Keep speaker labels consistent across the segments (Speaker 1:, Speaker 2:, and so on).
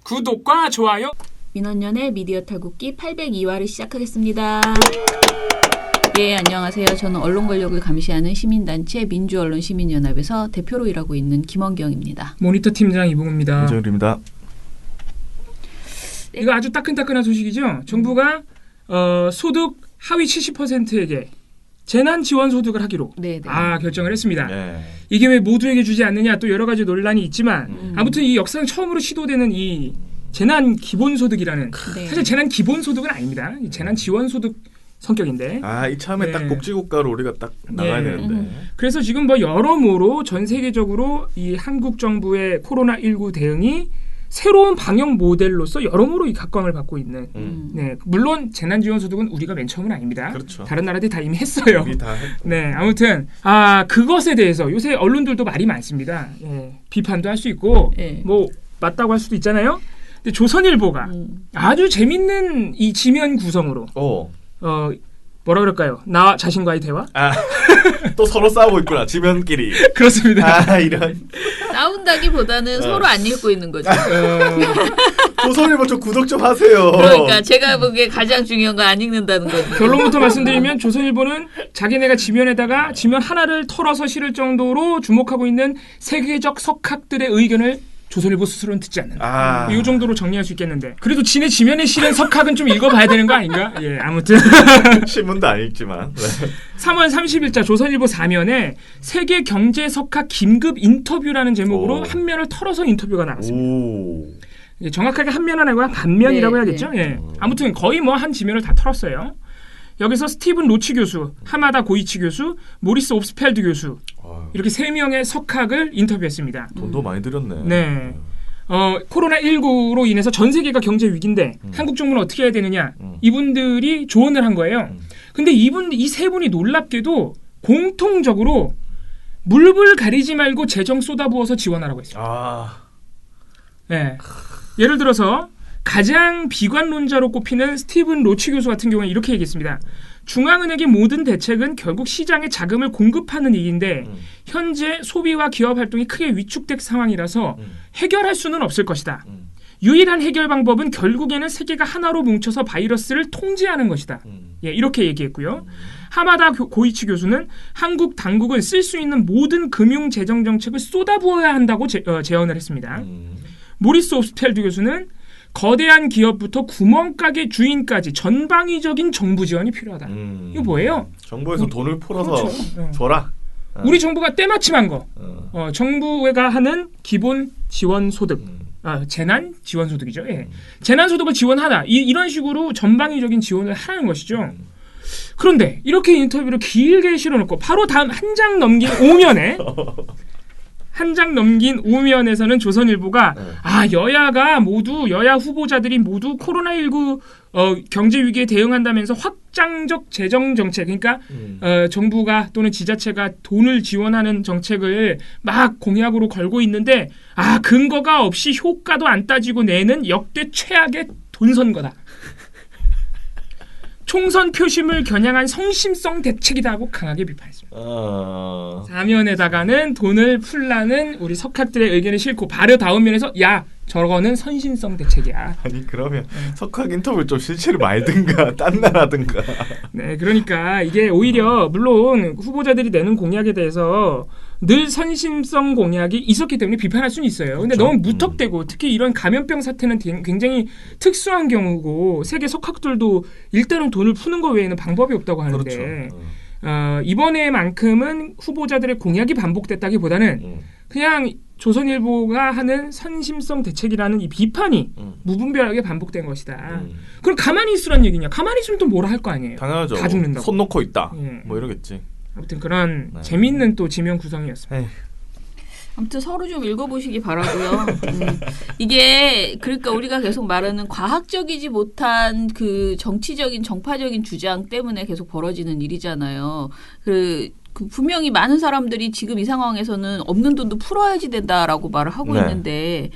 Speaker 1: 구독과 좋아요.
Speaker 2: 민원연의 미디어 탈곡기 802화를 시작하겠습니다. 예, 안녕하세요. 저는 언론 권력을 감시하는 시민단체 민주언론시민연합에서 대표로 일하고 있는 김원경입니다.
Speaker 1: 모니터 팀장 이봉우입니다.
Speaker 3: 이정일입니다.
Speaker 1: 이거 아주 따끈따끈한 소식이죠. 정부가 소득 하위 70%에게 재난 지원 소득을 하기로 결정을 했습니다.
Speaker 3: 네.
Speaker 1: 이게 왜 모두에게 주지 않느냐 또 여러 가지 논란이 있지만 아무튼 이 역사상 처음으로 시도되는 이 재난 기본 소득이라는 사실 재난 기본 소득은 아닙니다. 이 재난 지원 소득 성격인데.
Speaker 3: 이 처음에 딱 복지국가로 우리가 딱 나가야 되는데.
Speaker 1: 그래서 지금 뭐 여러모로 전 세계적으로 이 한국 정부의 코로나19 대응이 새로운 방역 모델로서 여러모로 이 각광을 받고 있는. 네, 물론 재난지원소득은 우리가 맨 처음은 아닙니다.
Speaker 3: 그렇죠.
Speaker 1: 다른 나라들이 다 이미 했어요.
Speaker 3: 우리 다 했고.
Speaker 1: 네, 아무튼 그것에 대해서 요새 언론들도 말이 많습니다. 비판도 할 수 있고 뭐 맞다고 할 수도 있잖아요. 근데 조선일보가 아주 재밌는 이 지면 구성으로 뭐라 그럴까요? 나 자신과의 대화?
Speaker 3: 또 서로 싸우고 있구나. 지면끼리.
Speaker 1: 그렇습니다.
Speaker 3: 이런.
Speaker 2: 싸운다기보다는 서로 안 읽고 있는 거죠.
Speaker 3: 조선일보 좀 구독 좀 하세요.
Speaker 2: 그러니까 제가 보기에 가장 중요한 건 안 읽는다는 거죠.
Speaker 1: 결론부터 말씀드리면 조선일보는 자기네가 지면에다가 지면 하나를 털어서 실을 정도로 주목하고 있는 세계적 석학들의 의견을 조선일보 스스로는 듣지 않는다. 이 정도로 정리할 수 있겠는데 그래도 지네 지면에 실은 석학은 좀 읽어봐야 되는 거 아닌가? 예, 아무튼
Speaker 3: 신문도 안 읽지만.
Speaker 1: 3월 30일자 조선일보 4면에 세계 경제 석학 긴급 인터뷰라는 제목으로 한 면을 털어서 인터뷰가 나왔습니다. 정확하게 한 면은 아니고 반면이라고 해야겠죠? 예. 아무튼 거의 뭐 한 지면을 다 털었어요. 여기서 스티븐 로치 교수, 하마다 고이치 교수, 모리스 옵스펠드 교수 이렇게 3명의 석학을 인터뷰했습니다.
Speaker 3: 돈도 많이 들였네.
Speaker 1: 네. 코로나19로 인해서 전 세계가 경제 위기인데 한국 정부는 어떻게 해야 되느냐 이분들이 조언을 한 거예요. 근데 이 세 분이 놀랍게도 공통적으로 물불 가리지 말고 재정 쏟아부어서 지원하라고 했어요. 네. 예를 들어서 가장 비관론자로 꼽히는 스티븐 로치 교수 같은 경우는 이렇게 얘기했습니다. 중앙은행의 모든 대책은 결국 시장에 자금을 공급하는 일인데 현재 소비와 기업 활동이 크게 위축된 상황이라서 해결할 수는 없을 것이다. 유일한 해결 방법은 결국에는 세계가 하나로 뭉쳐서 바이러스를 통제하는 것이다. 이렇게 얘기했고요. 하마다 고이치 교수는 한국 당국은 쓸 수 있는 모든 금융 재정 정책을 쏟아부어야 한다고 제언을 했습니다. 모리스 옵스펠드 교수는 거대한 기업부터 구멍가게 주인까지 전방위적인 정부 지원이 필요하다. 이거 뭐예요?
Speaker 3: 정부에서 돈을 풀어서
Speaker 1: 그렇죠.
Speaker 3: 줘라.
Speaker 1: 우리 정부가 때마침한 거. 정부가 하는 기본 지원 소득. 재난 지원 소득이죠. 예. 재난 소득을 지원하다. 이런 식으로 전방위적인 지원을 하는 것이죠. 그런데 이렇게 인터뷰를 길게 실어놓고 바로 다음 한 장 넘긴 5면에 한 장 넘긴 5면에서는 조선일보가 여야 후보자들이 모두 코로나19 경제 위기에 대응한다면서 확장적 재정 정책, 그러니까 정부가 또는 지자체가 돈을 지원하는 정책을 막 공약으로 걸고 있는데 근거가 없이 효과도 안 따지고 내는 역대 최악의 돈 선거다. 총선 표심을 겨냥한 성심성 대책이다 하고 강하게 비판했습니다. 사면에다가는 돈을 풀라는 우리 석학들의 의견을 싣고 바로 다음 면에서 저거는 선심성 대책이야.
Speaker 3: 아니 그러면 석학 인터뷰 좀 실체를 말든가 딴 나라든가.
Speaker 1: 네, 그러니까 이게 오히려 물론 후보자들이 내는 공약에 대해서 늘 선심성 공약이 있었기 때문에 비판할 수는 있어요. 근데 너무 무턱대고 특히 이런 감염병 사태는 굉장히 특수한 경우고 세계 석학들도 일단은 돈을 푸는 것 외에는 방법이 없다고 하는데 이번에만큼은 후보자들의 공약이 반복됐다기보다는 그냥 조선일보가 하는 선심성 대책이라는 이 비판이 무분별하게 반복된 것이다. 그럼 가만히 있으란 얘기냐? 가만히 있으면 또 뭐라 할 거 아니에요?
Speaker 3: 당연하죠.
Speaker 1: 다 죽는다고.
Speaker 3: 손 놓고 있다. 뭐 이러겠지.
Speaker 1: 아무튼 그런 재미있는 또 지면 구성이었습니다.
Speaker 2: 아무튼 서로 좀 읽어보시기 바라고요. 이게 그러니까 우리가 계속 말하는 과학적이지 못한 그 정치적인 정파적인 주장 때문에 계속 벌어지는 일이잖아요. 그 분명히 많은 사람들이 지금 이 상황에서는 없는 돈도 풀어야지 된다라고 말을 하고
Speaker 3: 네.
Speaker 2: 있는데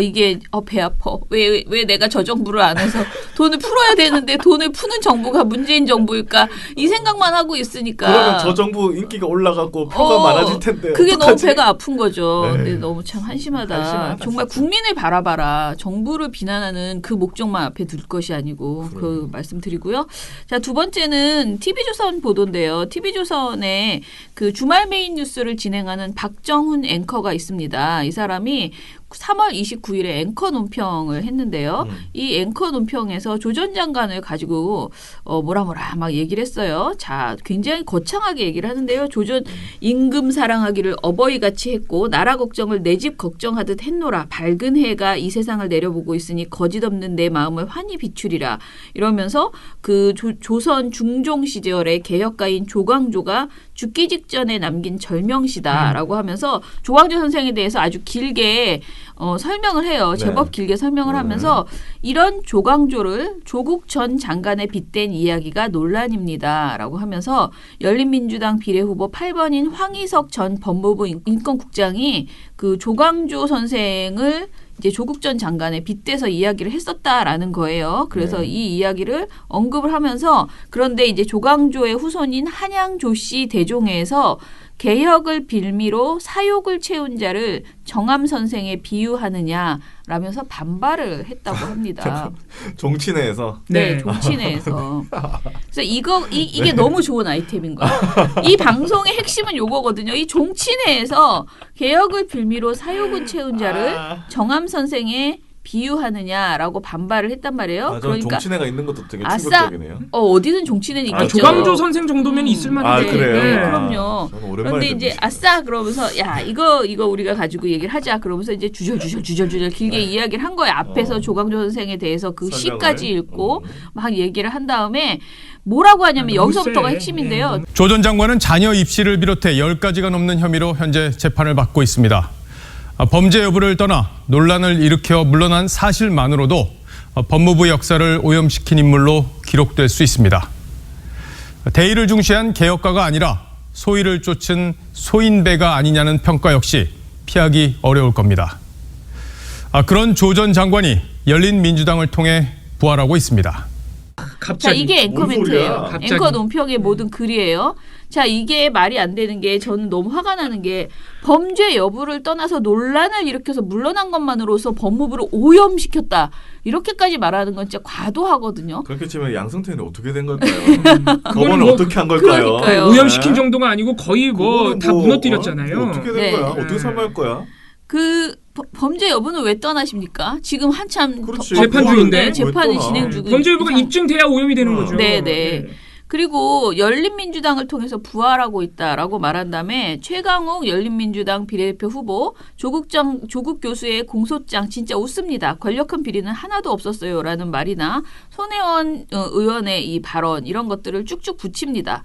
Speaker 2: 이게 배 아파. 왜 내가 저 정부를 안 해서 돈을 풀어야 되는데 돈을 푸는 정부가 문재인 정부일까 이 생각만 하고 있으니까.
Speaker 3: 그러면 저 정부 인기가 올라가고 표가 많아질 텐데
Speaker 2: 그게
Speaker 3: 어떡하지?
Speaker 2: 너무 배가 아픈 거죠.
Speaker 3: 네.
Speaker 2: 근데 너무 참 한심하다.
Speaker 3: 한심하다,
Speaker 2: 정말
Speaker 3: 진짜.
Speaker 2: 국민을 바라봐라. 정부를 비난하는 그 목적만 앞에 둘 것이 아니고 그 말씀드리고요. 자, 두 번째는 TV조선 보도인데요. TV조선에 그 주말 메인 뉴스를 진행하는 박정훈 앵커가 있습니다. 이 사람이 3월 29일에 앵커 논평을 했는데요. 이 앵커 논평에서 조 전 장관을 가지고 뭐라 막 얘기를 했어요. 자, 굉장히 거창하게 얘기를 하는데요. 조 전 임금 사랑하기를 어버이같이 했고 나라 걱정을 내 집 걱정하듯 했노라. 밝은 해가 이 세상을 내려보고 있으니 거짓 없는 내 마음을 환히 비추리라. 이러면서 그 조선 중종 시절의 개혁가인 조광조가 죽기 직전에 남긴 절명시다라고 하면서 조광조 선생에 대해서 아주 길게 설명을 해요. 제법
Speaker 3: 네.
Speaker 2: 길게 설명을 하면서 이런 조광조를 조국 전 장관에 빗댄 이야기가 논란입니다라고 하면서 열린민주당 비례후보 8번인 황희석 전 법무부 인권국장이 그 조광조 선생을 이제 조국 전 장관에 빗대서 이야기를 했었다라는 거예요. 그래서 이 이야기를 언급을 하면서 그런데 이제 조광조의 후손인 한양조 씨 대종회에서 개혁을 빌미로 사욕을 채운 자를 정암 선생에 비유하느냐라면서 반발을 했다고 합니다.
Speaker 3: 종친회에서
Speaker 2: 네,
Speaker 1: 네.
Speaker 2: 종친회에서. 그래서 이게 너무 좋은 아이템인 거예요. 이 방송의 핵심은 요거거든요. 이 종친회에서 개혁을 빌미로 사욕을 채운 자를 정암 선생에 비유하느냐라고 반발을 했단 말이에요.
Speaker 3: 그러니까 종친회가 있는 것도 되게
Speaker 2: 아싸!
Speaker 3: 충격적이네요.
Speaker 2: 어디든 종친회는 있겠죠.
Speaker 1: 조광조 선생 정도면 있을 만한데.
Speaker 3: 그래요?
Speaker 2: 네,
Speaker 3: 아,
Speaker 2: 그럼요.
Speaker 3: 저는 오랜만에
Speaker 2: 그런데 이제
Speaker 3: 듣는
Speaker 2: 아싸 그러면서 야 이거 우리가 가지고 얘기를 하자 그러면서 이제 주절주절 길게 이야기를 한 거예요. 앞에서 조광조 선생에 대해서 그
Speaker 3: 설명을?
Speaker 2: 시까지 읽고 막 얘기를 한 다음에 뭐라고 하냐면
Speaker 1: 너무
Speaker 2: 여기서부터가
Speaker 1: 세.
Speaker 2: 핵심인데요.
Speaker 4: 조 전 장관은 자녀 입시를 비롯해 10가지가 넘는 혐의로 현재 재판을 받고 있습니다. 범죄 여부를 떠나 논란을 일으켜 물러난 사실만으로도 법무부 역사를 오염시킨 인물로 기록될 수 있습니다. 대의를 중시한 개혁가가 아니라 소의를 쫓은 소인배가 아니냐는 평가 역시 피하기 어려울 겁니다. 그런 조 전 장관이 열린민주당을 통해 부활하고 있습니다.
Speaker 2: 자,
Speaker 1: 갑자기.
Speaker 2: 이게
Speaker 3: 뭔
Speaker 2: 앵커멘트예요.
Speaker 3: 소리야?
Speaker 1: 갑자기.
Speaker 2: 앵커 논평의 모든 글이에요. 자, 이게 말이 안 되는 게 저는 너무 화가 나는 게 범죄 여부를 떠나서 논란을 일으켜서 물러난 것만으로서 법무부를 오염시켰다. 이렇게까지 말하는 건 진짜 과도하거든요.
Speaker 3: 그렇게 치면 양승태는 어떻게 된 걸까요?
Speaker 1: 그거는
Speaker 3: 법원은
Speaker 1: 뭐
Speaker 3: 어떻게 한 걸까요?
Speaker 2: 그러니까요.
Speaker 1: 오염시킨 정도가 아니고 거의 뭐
Speaker 3: 그거는
Speaker 1: 다 무너뜨렸잖아요.
Speaker 3: 어떻게 된
Speaker 2: 네.
Speaker 3: 거야? 어떻게 설명할 거야?
Speaker 2: 그 범죄 여부는 왜 떠나십니까? 지금 한참
Speaker 3: 그렇지.
Speaker 1: 재판 중인데.
Speaker 2: 네, 재판이
Speaker 3: 왜 떠나?
Speaker 2: 진행 중인
Speaker 1: 범죄 여부가 입증돼야 오염이 되는 거죠.
Speaker 2: 네. 그리고 열린민주당을 통해서 부활하고 있다라고 말한 다음에 최강욱 열린민주당 비례대표 후보 조국 교수의 공소장 진짜 웃습니다. 권력형 비리는 하나도 없었어요라는 말이나 손혜원 의원의 이 발언 이런 것들을 쭉쭉 붙입니다.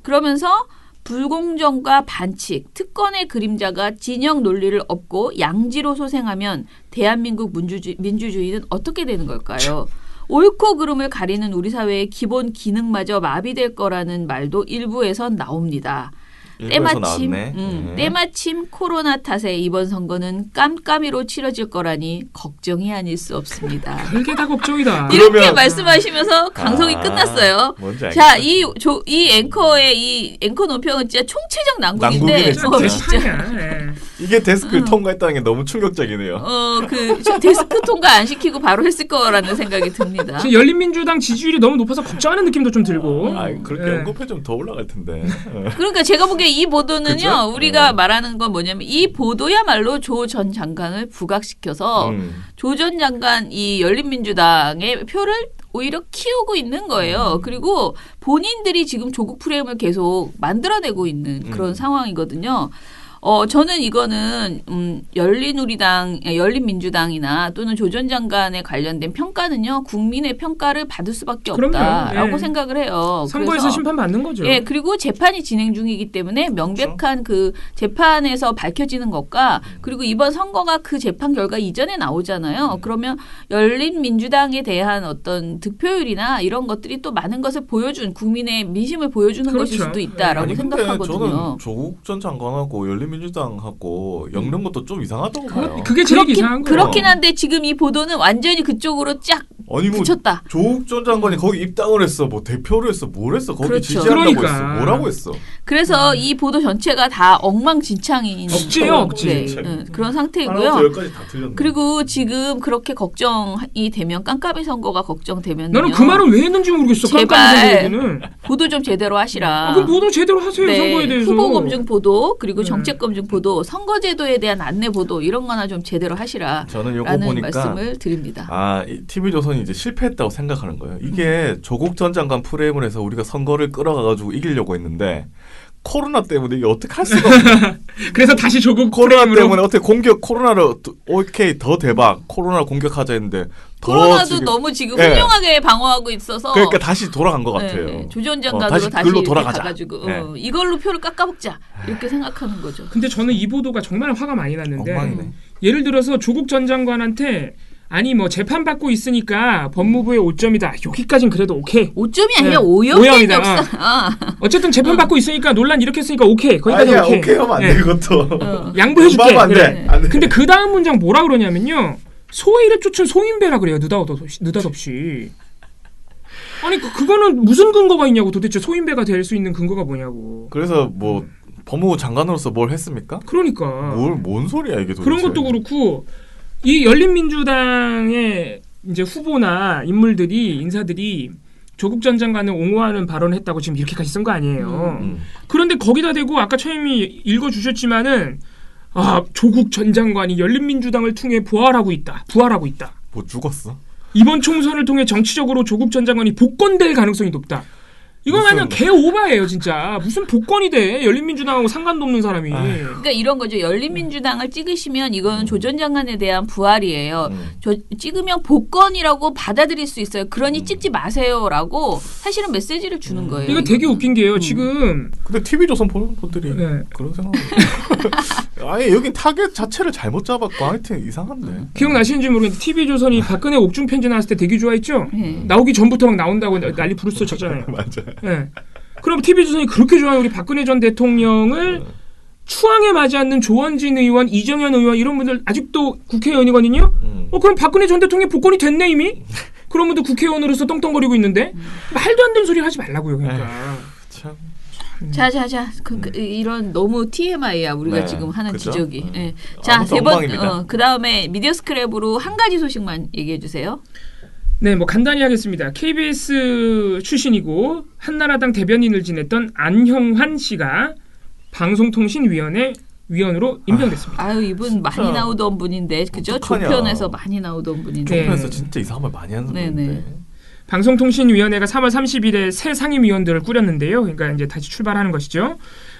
Speaker 2: 그러면서 불공정과 반칙, 특권의 그림자가 진영 논리를 업고 양지로 소생하면 대한민국 민주주의는 어떻게 되는 걸까요? 옳고 그름을 가리는 우리 사회의 기본 기능마저 마비될 거라는 말도 일부에선 나옵니다.
Speaker 3: 일부에서 나왔네. 네.
Speaker 2: 때마침 코로나 탓에 이번 선거는 깜깜이로 치러질 거라니 걱정이 아닐 수 없습니다.
Speaker 1: 그게 다 걱정이다.
Speaker 2: 이렇게
Speaker 3: 그러면-
Speaker 2: 말씀하시면서 방송이 끝났어요.
Speaker 3: 뭔지 알겠어.
Speaker 2: 자, 이 앵커의 이 앵커 논평은 진짜 총체적 난국인데,
Speaker 3: 난국이네,
Speaker 1: 진짜
Speaker 2: 진짜
Speaker 1: 개판이야. 예.
Speaker 3: 이게 데스크를 통과했다는 게 너무 충격적이네요.
Speaker 2: 데스크 통과 안 시키고 바로 했을 거라는 생각이 듭니다.
Speaker 1: 지금 열린민주당 지지율이 너무 높아서 걱정하는 느낌도 좀 들고.
Speaker 3: 그렇게
Speaker 1: 예.
Speaker 3: 언급해 좀 더 올라갈 텐데.
Speaker 2: 그러니까 제가 보기에 이 보도는요,
Speaker 3: 그죠?
Speaker 2: 우리가 말하는 건 뭐냐면 이 보도야말로 조 전 장관을 부각시켜서 조 전 장관 이 열린민주당의 표를 오히려 키우고 있는 거예요. 그리고 본인들이 지금 조국 프레임을 계속 만들어내고 있는 그런 상황이거든요. 저는 이거는 열린민주당이나 또는 조 전 장관에 관련된 평가는요. 국민의 평가를 받을 수밖에
Speaker 1: 그럼요.
Speaker 2: 없다라고
Speaker 1: 예.
Speaker 2: 생각을 해요.
Speaker 1: 선거에서 심판받는 거죠.
Speaker 2: 예, 그리고 재판이 진행 중이기 때문에 명백한 그 재판에서 밝혀지는 것과 그리고 이번 선거가 그 재판 결과 이전에 나오잖아요. 그러면 열린민주당에 대한 어떤 득표율이나 이런 것들이 또 많은 것을 보여준 국민의 민심을 보여주는
Speaker 1: 그렇죠.
Speaker 2: 것일 수도 있다라고
Speaker 3: 아니 근데
Speaker 2: 생각하거든요.
Speaker 3: 저는 조국 전 장관하고 열린민주당하고 엮는 것도 좀 이상하다고 봐요.
Speaker 1: 그게 제일 이상한 거예요.
Speaker 2: 그렇긴 한데 지금 이 보도는 완전히 그쪽으로 쫙
Speaker 3: 아니 뭐
Speaker 2: 붙였다.
Speaker 3: 조국 전 장관이 거기 입당을 했어, 뭐 대표를 했어, 뭘 했어, 거기
Speaker 2: 그렇죠.
Speaker 3: 지지한다고
Speaker 1: 그러니까.
Speaker 3: 했어, 뭐라고 했어.
Speaker 2: 그래서 이 보도 전체가 다 엉망진창인
Speaker 1: 억지예요, 억지.
Speaker 2: 그런
Speaker 3: 하나부터
Speaker 2: 상태이고요.
Speaker 3: 열까지 다 틀렸네.
Speaker 2: 그리고 지금 그렇게 걱정이 되면 깜깜이 선거가 걱정되면
Speaker 1: 나는 그 말은 왜 했는지 모르겠어.
Speaker 2: 제발.
Speaker 1: 깜깜이 선거에는.
Speaker 2: 보도 좀 제대로 하시라.
Speaker 1: 그럼 보도 제대로 하세요. 선거에 대해서.
Speaker 2: 후보 검증 보도 그리고
Speaker 1: 네.
Speaker 2: 정책 검증 보도 선거제도에 대한 안내 보도 이런 거나 좀 제대로 하시라.
Speaker 3: 저는 요거
Speaker 2: 라는
Speaker 3: 보니까
Speaker 2: 말씀을 드립니다.
Speaker 3: 이 TV조선이 이제 실패했다고 생각하는 거예요. 이게 조국 전 장관 프레임을 해서 우리가 선거를 끌어가가지고 이기려고 했는데 코로나 때문에 이게 어떻게 할 수가 없어.
Speaker 1: 그래서 다시 조국
Speaker 3: 코로나
Speaker 1: 프레임으로.
Speaker 3: 때문에 어떻게 코로나를 오케이 더 대박 코로나를 공격하자 했는데 더
Speaker 2: 코로나도
Speaker 3: 지금,
Speaker 2: 너무 지금
Speaker 3: 예.
Speaker 2: 훌륭하게 방어하고 있어서
Speaker 3: 그러니까 다시 돌아간 것 같아요.
Speaker 2: 조 전 장관으로
Speaker 3: 다시
Speaker 2: 다시
Speaker 3: 글로
Speaker 2: 이렇게
Speaker 3: 돌아가자.
Speaker 2: 가가지고
Speaker 3: 네.
Speaker 2: 이걸로 표를 깎아먹자 이렇게 생각하는 거죠.
Speaker 1: 근데 저는 이 보도가 정말 화가 많이 났는데
Speaker 3: 엉망이네.
Speaker 1: 예를 들어서 조국 전 장관한테 아니 뭐 재판 받고 있으니까 법무부의 오점이다. 여기까진 그래도 오케이.
Speaker 2: 5점이 아니라
Speaker 1: 네.
Speaker 2: 5점이
Speaker 1: 오염이다.
Speaker 2: 역사.
Speaker 1: 어쨌든 재판 받고 있으니까 논란 일으켰으니까 오케이. 거기까지
Speaker 3: 아니야,
Speaker 1: 오케이.
Speaker 3: 오케이 하면 안
Speaker 1: 네.
Speaker 3: 돼, 이것도.
Speaker 1: 양보해줄게.
Speaker 3: 금방 안 돼.
Speaker 1: 그래.
Speaker 3: 안 돼.
Speaker 1: 근데 그 다음 문장 뭐라 그러냐면요. 소위를 쫓은 소인배라 그래요. 느닷없이. 아니 그거는 무슨 근거가 있냐고 도대체 소인배가 될 수 있는 근거가 뭐냐고.
Speaker 3: 그래서 뭐 법무부 장관으로서 뭘 했습니까?
Speaker 1: 그러니까.
Speaker 3: 뭔 소리야 이게 도대체.
Speaker 1: 그런 것도 그렇고 이 열린민주당의 이제 후보나 인사들이 조국 전 장관을 옹호하는 발언을 했다고 지금 이렇게까지 쓴 거 아니에요. 그런데 거기다 대고 아까 처음에 읽어주셨지만은 조국 전 장관이 열린민주당을 통해 부활하고 있다.
Speaker 3: 뭐 죽었어?
Speaker 1: 이번 총선을 통해 정치적으로 조국 전 장관이 복권될 가능성이 높다. 이건
Speaker 3: 무슨-
Speaker 1: 그냥 개 오바예요, 진짜. 무슨 복권이 돼? 열린민주당하고 상관도 없는 사람이.
Speaker 2: 그러니까 이런 거죠. 열린민주당을 찍으시면 이건 조 전 장관에 대한 부활이에요. 찍으면 복권이라고 받아들일 수 있어요. 그러니 찍지 마세요라고 사실은 메시지를 주는 거예요.
Speaker 1: 이거 되게 웃긴 게요. 지금
Speaker 3: 근데 TV조선 보는 분들이
Speaker 1: 네.
Speaker 3: 그런 생각. 아예 여긴 타겟 자체를 잘못 잡았고 하여튼 이상한데.
Speaker 1: 기억나시는지 모르겠는데 TV조선이 박근혜 옥중 편지 나왔을 때 되게 좋아했죠?
Speaker 2: 네.
Speaker 1: 나오기 전부터 막 나온다고 난리 부르스 쳤잖아요.
Speaker 3: 맞아.
Speaker 1: 네. 그럼 TV조선이 그렇게 좋아하는 우리 박근혜 전 대통령을 추앙에 맞지 않는 조원진 의원, 이정현 의원 이런 분들 아직도 국회의원이거든요. 그럼 박근혜 전 대통령 복권이 됐네 이미? 그런 분들 국회의원으로서 떵떵거리고 있는데 말도 안 되는 소리 하지 말라고요. 그러니까.
Speaker 3: 참.
Speaker 2: 자자자 이런 너무 TMI야 우리가
Speaker 3: 네,
Speaker 2: 지금 하는
Speaker 3: 그죠?
Speaker 2: 지적이. 네. 자
Speaker 3: 아무튼
Speaker 2: 세 번
Speaker 3: 엉망입니다.
Speaker 2: 그 다음에 미디어 스크랩으로 한 가지 소식만 얘기해 주세요.
Speaker 1: 네, 뭐 간단히 하겠습니다. KBS 출신이고 한나라당 대변인을 지냈던 안형환 씨가 방송통신위원회 위원으로 임명됐습니다.
Speaker 2: 아유 이분 많이
Speaker 3: 진짜
Speaker 2: 나오던 분인데 그죠?
Speaker 3: 어떡하냐.
Speaker 2: 조편에서 많이 나오던 분인데.
Speaker 1: 네.
Speaker 3: 조편에서 진짜 이상한 말 많이 하는
Speaker 2: 네네.
Speaker 3: 분인데.
Speaker 1: 방송통신위원회가 3월 30일에 새 상임위원들을 꾸렸는데요. 그러니까 이제 다시 출발하는 것이죠.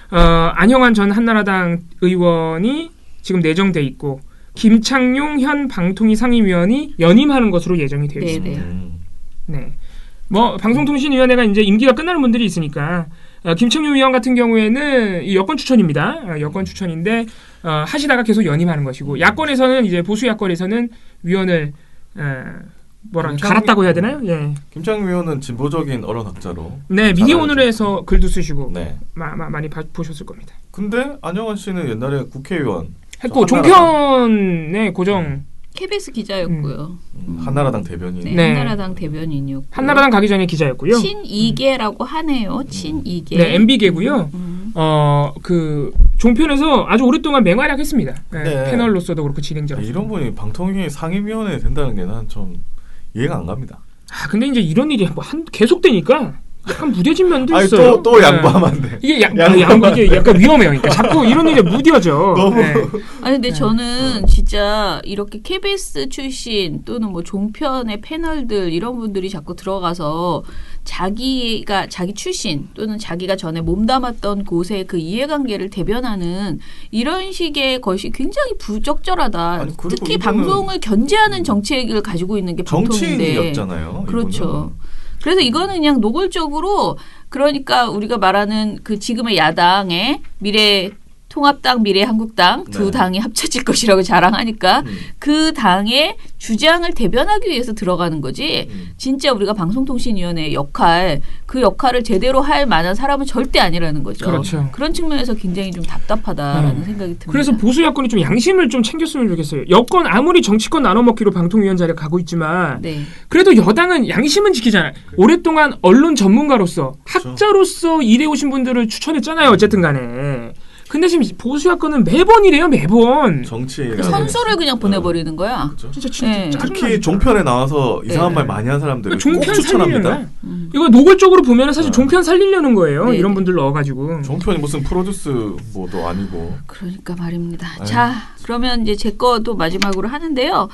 Speaker 1: 안형환 전 한나라당 의원이 지금 내정돼 있고 김창룡 현 방통위 상임위원이 연임하는 것으로 예정이 되어 있습니다.
Speaker 2: 네네.
Speaker 1: 네. 뭐 방송통신위원회가 이제 임기가 끝나는 분들이 있으니까 김창룡 위원 같은 경우에는 이 여권 추천입니다. 여권 추천인데 하시다가 계속 연임하는 것이고 야권에서는 이제 보수 야권에서는 위원을 갈았다고 해야 되나요? 예.
Speaker 3: 김창룡 의원은 진보적인 언론학자로.
Speaker 1: 네, 미디어 오늘에서 글도 쓰시고
Speaker 3: 네.
Speaker 1: 많이 보셨을 겁니다.
Speaker 3: 근데 안영환 씨는 옛날에 국회의원
Speaker 1: 했고
Speaker 3: 한나라당.
Speaker 1: 종편의 고정
Speaker 2: KBS 기자였고요.
Speaker 3: 한나라당 대변인.
Speaker 2: 네,
Speaker 1: 네.
Speaker 2: 한나라당 대변인이었고.
Speaker 1: 한나라당 가기 전에 기자였고요.
Speaker 2: 친이계라고 하네요. 친이계.
Speaker 1: 네, MB계고요. 그 종편에서 아주 오랫동안 맹활약했습니다. 네,
Speaker 3: 네.
Speaker 1: 패널로서도 그렇고 진행자로서.
Speaker 3: 이런 분이 방통위 상임위원회 된다는 게 난 좀 이해가 안 갑니다.
Speaker 1: 근데 이제 이런 일이 뭐 계속되니까 약간 무뎌진 면도
Speaker 3: 아니
Speaker 1: 있어요.
Speaker 3: 또 양보하면 안 돼.
Speaker 1: 이게
Speaker 3: 양보.
Speaker 1: 이게 약간 위험해요. 그러니까 자꾸 이런 일이 무뎌져.
Speaker 3: 너무
Speaker 1: 네.
Speaker 2: 아니 근데 저는 진짜 이렇게 KBS 출신 또는 뭐 종편의 패널들 이런 분들이 자꾸 들어가서 자기 출신 또는 자기가 전에 몸담았던 곳의 그 이해관계를 대변하는 이런 식의 것이 굉장히 부적절하다.
Speaker 3: 아니, 그리고
Speaker 2: 특히
Speaker 3: 이거는
Speaker 2: 방송을 견제하는 정책을 가지고 있는 게 방통인데.
Speaker 3: 정치인이었잖아요.
Speaker 2: 그렇죠.
Speaker 3: 이거는.
Speaker 2: 그래서 이거는 그냥 노골적으로 그러니까 우리가 말하는 그 지금의 야당의 통합당, 미래한국당 두
Speaker 3: 네.
Speaker 2: 당이 합쳐질 것이라고 자랑하니까 그 당의 주장을 대변하기 위해서 들어가는 거지. 진짜 우리가 방송통신위원회의 그 역할을 제대로 할 만한 사람은 절대 아니라는 거죠.
Speaker 1: 그렇죠.
Speaker 2: 그런 측면에서 굉장히 좀 답답하다라는 생각이 듭니다.
Speaker 1: 그래서 보수 야권이 좀 양심을 좀 챙겼으면 좋겠어요. 여권 아무리 정치권 나눠먹기로 방통위원 자리를 가고 있지만
Speaker 2: 네.
Speaker 1: 그래도 여당은 양심은 지키잖아요. 오랫동안 언론 전문가로서 학자로서 일해오신 분들을 추천했잖아요. 어쨌든 간에. 근데 지금 보수 야권은 매번 이래요. 매번.
Speaker 3: 정치
Speaker 2: 선수를 그냥 보내버리는 거야.
Speaker 1: 진짜
Speaker 2: 네.
Speaker 3: 특히 종편에 나와서 이상한
Speaker 2: 네.
Speaker 3: 말 많이 한 사람들을 꼭
Speaker 1: 종편
Speaker 3: 추천합니다.
Speaker 1: 살리려는 이거 노골적으로 보면 사실 종편 살리려는 거예요.
Speaker 2: 네.
Speaker 1: 이런 분들 넣어가지고.
Speaker 3: 종편이 무슨 프로듀스 뭐도 아니고.
Speaker 2: 그러니까 말입니다.
Speaker 3: 아유.
Speaker 2: 자, 그러면 이제 제 것도 마지막으로 하는데요.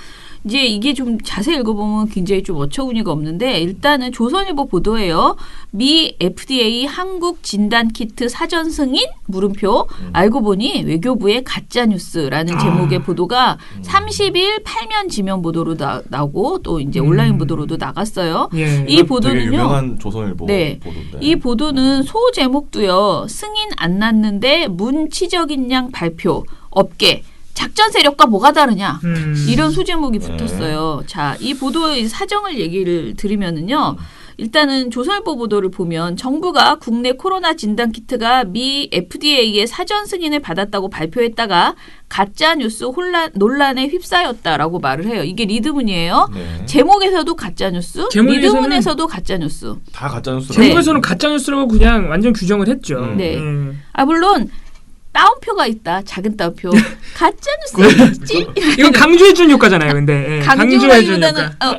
Speaker 2: 이제 이게 좀 자세히 읽어보면 굉장히 좀 어처구니가 없는데 일단은 조선일보 보도예요. 미 FDA 한국 진단키트 사전 승인? 물음표. 알고 보니 외교부의 가짜뉴스라는 제목의 보도가 30일 8면 지면 보도로 나오고 또 이제 온라인 보도로도 나갔어요.
Speaker 1: 예.
Speaker 2: 이
Speaker 3: 되게
Speaker 2: 보도는요.
Speaker 3: 유명한 조선일보
Speaker 2: 네.
Speaker 3: 보도인데.
Speaker 2: 이 보도는 소 제목도요. 승인 안 났는데 문치적인 양 발표. 업계. 작전 세력과 뭐가 다르냐. 이런 소제목이 붙었어요. 자, 이 보도의 사정을 얘기를 드리면은요. 일단은 조선일보 보도를 보면 정부가 국내 코로나 진단키트가 미 FDA의 사전 승인을 받았다고 발표했다가 가짜뉴스 논란에 휩싸였다라고 말을 해요. 이게 리드문이에요.
Speaker 3: 네.
Speaker 2: 제목에서도 가짜뉴스, 리드문에서도 가짜뉴스.
Speaker 3: 다 가짜뉴스.
Speaker 1: 제목에서는 가짜뉴스라고 그냥 완전 규정을 했죠.
Speaker 2: 네. 물론 따옴표가 있다. 작은 따옴표. 가짜뉴스지?
Speaker 1: 이건 강조해준 효과잖아요. 근데 예. 강조해준
Speaker 2: 강조라기보다는
Speaker 1: 효과.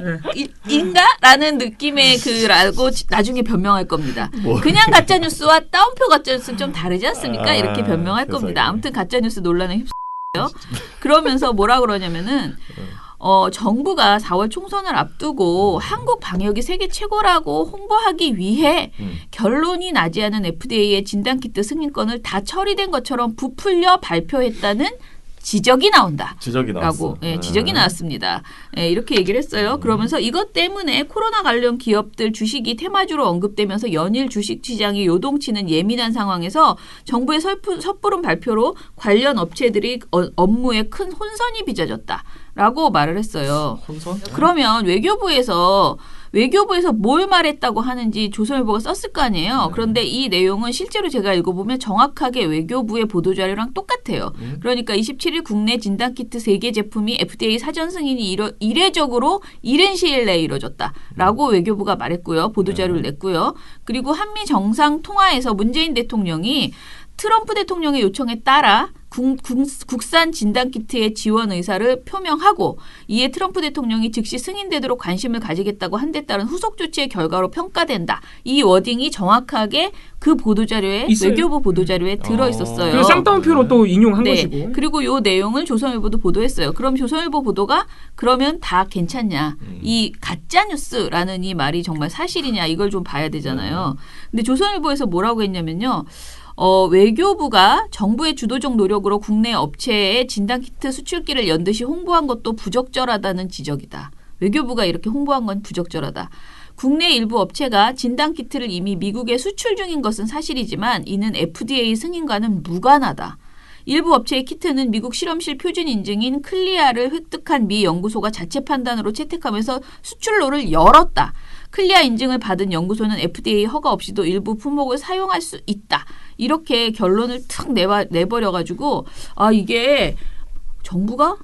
Speaker 2: 인가라는 느낌의 그라고 나중에 변명할 겁니다. 그냥 가짜뉴스와 따옴표 가짜뉴스는 좀 다르지 않습니까? 이렇게 변명할
Speaker 3: 세상에.
Speaker 2: 겁니다. 아무튼 가짜뉴스 논란에 휩싸여요. 그러면서 뭐라 그러냐면은 정부가 4월 총선을 앞두고 한국 방역이 세계 최고라고 홍보하기 위해 결론이 나지 않은 FDA의 진단키트 승인권을 다 처리된 것처럼 부풀려 발표했다는 지적이 나온다.
Speaker 3: 지적이 나왔어.
Speaker 2: 라고 지적이 나왔습니다. 이렇게 얘기를 했어요. 그러면서 이것 때문에 코로나 관련 기업들 주식이 테마주로 언급되면서 연일 주식 시장이 요동치는 예민한 상황에서 정부의 섣부른 발표로 관련 업체들이 업무에 큰 혼선이 빚어졌다라고 말을 했어요.
Speaker 3: 혼선?
Speaker 2: 그러면 외교부에서 뭘 말했다고 하는지 조선일보가 썼을 거 아니에요. 그런데 이 내용은 실제로 제가 읽어보면 정확하게 외교부의 보도자료랑 똑같아요. 그러니까 27일 국내 진단키트 3개 제품이 FDA 사전 승인이 이례적으로 이른 시일 내에 이루어졌다라고 외교부가 말했고요. 보도자료를 냈고요. 그리고 한미 정상 통화에서 문재인 대통령이 트럼프 대통령의 요청에 따라 국산 진단키트의 지원 의사를 표명하고 이에 트럼프 대통령이 즉시 승인되도록 관심을 가지겠다고 한 데 따른 후속 조치의 결과로 평가된다. 이 워딩이 정확하게 그 보도자료에
Speaker 1: 있어요.
Speaker 2: 외교부 보도자료에 들어있었어요.
Speaker 1: 그리고 쌍따옴표로 또 인용한
Speaker 2: 네.
Speaker 1: 것이고.
Speaker 2: 그리고 이 내용을 조선일보도 보도했어요. 그럼 조선일보 보도가 그러면 다 괜찮냐. 이 가짜뉴스라는 이 말이 정말 사실이냐 이걸 좀 봐야 되잖아요. 근데 조선일보에서 뭐라고 했냐면요. 외교부가 정부의 주도적 노력으로 국내 업체의 진단키트 수출기를 연듯이 홍보한 것도 부적절하다는 지적이다. 외교부가 이렇게 홍보한 건 부적절하다. 국내 일부 업체가 진단키트를 이미 미국에 수출 중인 것은 사실이지만 이는 FDA 승인과는 무관하다. 일부 업체의 키트는 미국 실험실 표준 인증인 클리아를 획득한 미 연구소가 자체 판단으로 채택하면서 수출로를 열었다. 클리아 인증을 받은 연구소는 FDA 허가 없이도 일부 품목을 사용할 수 있다. 이렇게 결론을 탁 내버려가지고 이게 정부가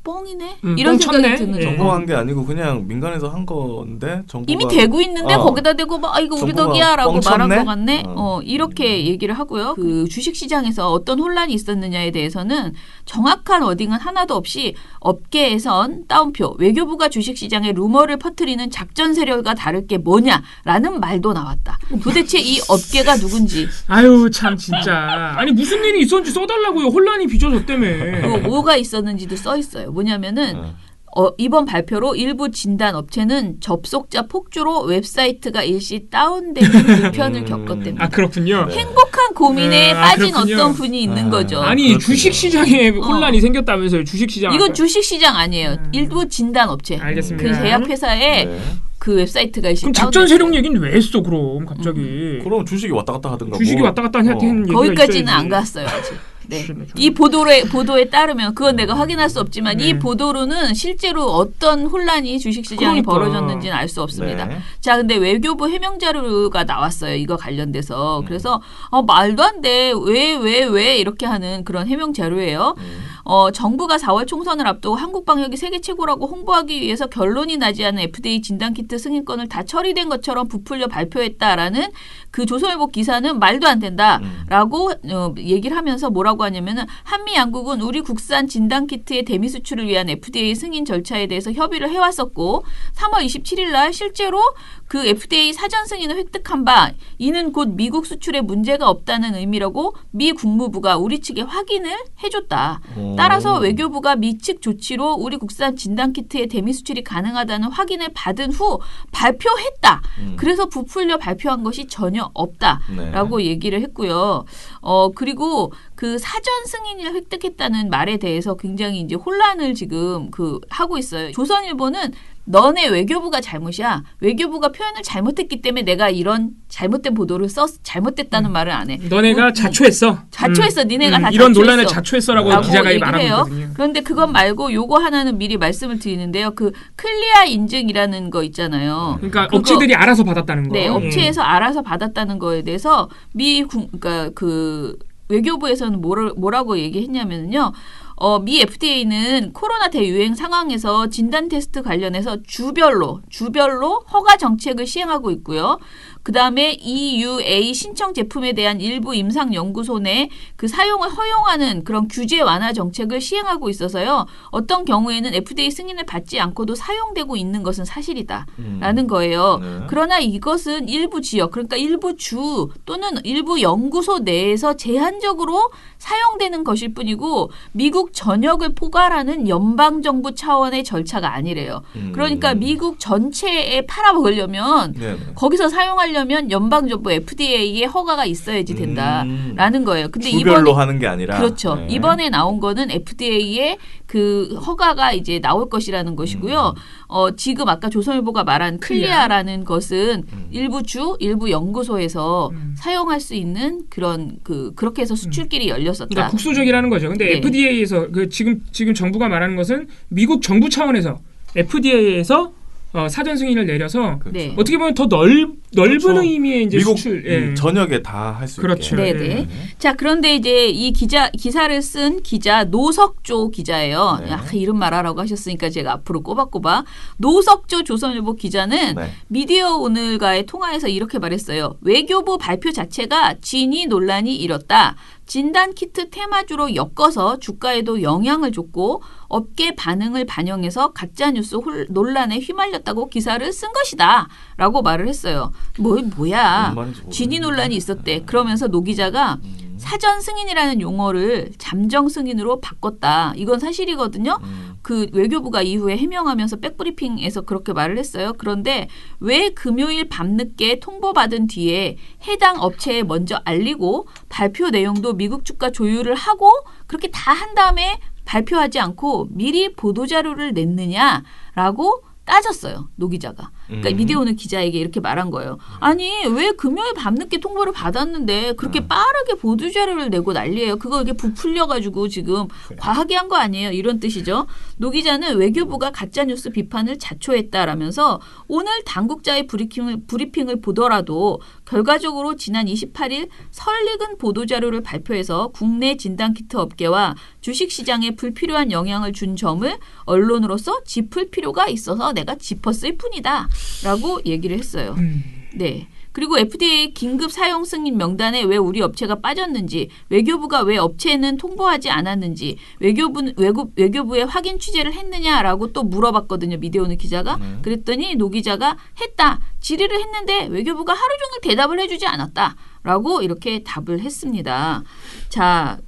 Speaker 2: 뻥이네? 이런 생각이
Speaker 1: 뻥쳤네.
Speaker 2: 드는
Speaker 1: 예.
Speaker 3: 정부가 한 게 아니고 그냥 민간에서 한 건데 정부가
Speaker 2: 이미 되고 있는데 거기다 대고 막 이거 우리
Speaker 3: 정부가
Speaker 2: 덕이야라고 말한
Speaker 3: 뻥쳤네?
Speaker 2: 것 같네. 이렇게 얘기를 하고요. 그 주식 시장에서 어떤 혼란이 있었느냐에 대해서는 정확한 워딩은 하나도 없이 업계에선 따옴표 외교부가 주식 시장에 루머를 퍼뜨리는 작전 세력과 다를 게 뭐냐라는 말도 나왔다. 도대체 이 업계가 누군지
Speaker 1: 아유 참 진짜. 아니 무슨 일이 있었는지 써달라고요. 혼란이 빚어졌다며.
Speaker 2: 그리고 뭐가 있었는지도 써 있어요. 뭐냐면은 이번 발표로 일부 진단 업체는 접속자 폭주로 웹사이트가 일시 다운되는 불편을 겪었답니다.
Speaker 1: 아 그렇군요.
Speaker 3: 네.
Speaker 2: 행복한 고민에 빠진
Speaker 1: 그렇군요.
Speaker 2: 어떤 분이 있는 거죠.
Speaker 1: 아니
Speaker 3: 그렇군요.
Speaker 1: 주식시장에 혼란이 생겼다면서요. 주식시장.
Speaker 2: 이건 주식시장 아니에요. 일부 진단 업체.
Speaker 1: 알겠습니다.
Speaker 2: 그 제약회사에
Speaker 3: 네.
Speaker 2: 그 웹사이트가 일시
Speaker 1: 그럼
Speaker 2: 다운됐어요.
Speaker 1: 작전 세력 얘기는 왜 했어 그럼 갑자기.
Speaker 3: 그럼 주식이 왔다 갔다 하든가.
Speaker 1: 주식이
Speaker 3: 뭐.
Speaker 1: 왔다 갔다 하는 얘기가
Speaker 2: 거기까지는
Speaker 1: 있어야지.
Speaker 2: 안 갔어요 아직. 네.
Speaker 1: 좋네.
Speaker 2: 이 보도에 따르면 그건 내가 확인할 수 없지만 이 보도로는 실제로 어떤 혼란이 주식시장에
Speaker 1: 그러니까.
Speaker 2: 벌어졌는지는 알 수 없습니다.
Speaker 3: 네.
Speaker 2: 자, 근데 외교부 해명 자료가 나왔어요. 이거 관련돼서. 그래서 말도 안 돼. 왜 이렇게 하는 그런 해명 자료예요. 정부가 4월 총선을 앞두고 한국 방역이 세계 최고라고 홍보하기 위해서 결론이 나지 않은 FDA 진단키트 승인권을 다 처리된 것처럼 부풀려 발표했다라는 그 조선일보 기사는 말도 안 된다라고 얘기를 하면서 뭐라고 하냐면은 한미 양국은 우리 국산 진단키트의 대미 수출을 위한 FDA 승인 절차에 대해서 협의를 해왔었고 3월 27일 날 실제로 그 FDA 사전 승인을 획득한 바 이는 곧 미국 수출에 문제가 없다는 의미라고 미 국무부가 우리 측에 확인을 해줬다. 따라서 외교부가 미 측 조치로 우리 국산 진단키트의 대미 수출이 가능하다는 확인을 받은 후 발표했다. 그래서 부풀려 발표한 것이 전혀 없다라고 얘기를 했고요. 그리고 그 사전 승인을 획득했다는 말에 대해서 굉장히 이제 혼란을 지금 하고 있어요. 조선일보는 너네 외교부가 잘못이야. 외교부가 표현을 잘못했기 때문에 내가 이런 잘못된 보도를 잘못됐다는 말을 안 해.
Speaker 1: 너네가 자초했어.
Speaker 2: 자초했어. 니네가 다
Speaker 1: 이런
Speaker 2: 자초했어.
Speaker 1: 논란을 자초했어라고 기자가
Speaker 2: 얘기를
Speaker 1: 말하고
Speaker 2: 해요.
Speaker 1: 있거든요.
Speaker 2: 그런데 그건 말고 요거 하나는 미리 말씀을 드리는데요. 그 클리어 인증이라는 거 있잖아요.
Speaker 1: 그러니까
Speaker 2: 그거-
Speaker 1: 업체들이 알아서 받았다는 거.
Speaker 2: 네, 업체에서 알아서 받았다는 거에 대해서 그러니까 그 외교부에서는 뭐라고 얘기했냐면요. 미 FDA는 코로나 대유행 상황에서 진단 테스트 관련해서 주별로 허가 정책을 시행하고 있고요. 그다음에 EUA 신청 제품에 대한 일부 임상 연구소 내 그 사용을 허용하는 그런 규제 완화 정책을 시행하고 있어서요. 어떤 경우에는 FDA 승인을 받지 않고도 사용되고 있는 것은 사실이다라는 거예요.
Speaker 3: 네.
Speaker 2: 그러나 이것은 일부 지역, 그러니까 일부 주 또는 일부 연구소 내에서 제한적으로 사용되는 것일 뿐이고 미국 전역을 포괄하는 연방정부 차원의 절차가 아니래요. 그러니까 미국 전체에 팔아먹으려면
Speaker 3: 네네.
Speaker 2: 거기서 사용하려면 연방정부 FDA의 허가가 있어야지 된다라는 거예요. 근데
Speaker 3: 주별로 하는 게 아니라
Speaker 2: 그렇죠.
Speaker 3: 네.
Speaker 2: 이번에 나온 거는 FDA의 그 허가가 이제 나올 것이라는 것이고요. 지금 아까 조선일보가 말한 클리아라는 것은 일부 주, 일부 연구소에서 사용할 수 있는 그런 그렇게 해서 수출길이 열렸었다.
Speaker 1: 그러니까 국소적이라는 거죠. 근데
Speaker 2: 네.
Speaker 1: FDA에서 지금 정부가 말하는 것은 미국 정부 차원에서 FDA에서 사전 승인을 내려서
Speaker 3: 그렇죠.
Speaker 2: 네.
Speaker 1: 어떻게 보면 더 넓은
Speaker 3: 그렇죠.
Speaker 1: 의미의 이제
Speaker 3: 미국
Speaker 1: 수출. 예.
Speaker 3: 전역에 다 할 수
Speaker 1: 그렇죠.
Speaker 3: 있게.
Speaker 2: 네네.
Speaker 1: 예.
Speaker 2: 자, 그런데 이제 이 기사를 쓴 기자 노석조 기자예요.
Speaker 3: 네.
Speaker 2: 이름 말하라고 하셨으니까 제가 앞으로 꼬박꼬박. 노석조 조선일보 기자는
Speaker 3: 네.
Speaker 2: 미디어 오늘과의 통화에서 이렇게 말했어요. 외교부 발표 자체가 진위 논란이 일었다. 진단키트 테마주로 엮어서 주가에도 영향을 줬고 업계 반응을 반영해서 가짜뉴스 논란에 휘말렸다고 기사를 쓴 것이다. 라고 말을 했어요. 뭐야.
Speaker 3: 뭔 말인지 모르겠네.
Speaker 2: 진위 논란이 있었대. 그러면서 노 기자가 사전 승인이라는 용어를 잠정 승인으로 바꿨다. 이건 사실이거든요. 그 외교부가 이후에 해명하면서 백브리핑에서 그렇게 말을 했어요. 그런데 왜 금요일 밤늦게 통보받은 뒤에 해당 업체에 먼저 알리고 발표 내용도 미국 주가 조율을 하고 그렇게 다 한 다음에 발표하지 않고 미리 보도자료를 냈느냐라고 따졌어요. 노 기자가. 그러니까 미디어오늘 기자에게 이렇게 말한 거예요. 아니 왜 금요일 밤늦게 통보를 받았는데 그렇게 빠르게 보도자료를 내고 난리예요. 그거 이렇게 부풀려가지고 지금 과하게 한 거 아니에요. 이런 뜻이죠. 노 기자는 외교부가 가짜뉴스 비판을 자초했다라면서 오늘 당국자의 브리핑을 보더라도 결과적으로 지난 28일 설익은 보도자료를 발표해서 국내 진단키트 업계와 주식시장에 불필요한 영향을 준 점을 언론으로서 짚을 필요가 있어서 내가 짚었을 뿐이다. 라고 얘기를 했어요. 네. 그리고 FDA 긴급 사용 승인 명단에 왜 우리 업체가 빠졌는지, 외교부가 왜 업체는 통보하지 않았는지, 외교부에 확인 취재를 했느냐라고 또 물어봤거든요. 미디어오늘 기자가. 그랬더니 노 기자가 했다. 질의를 했는데 외교부가 하루 종일 대답을 해주지 않았다. 라고 이렇게 답을 했습니다. 자,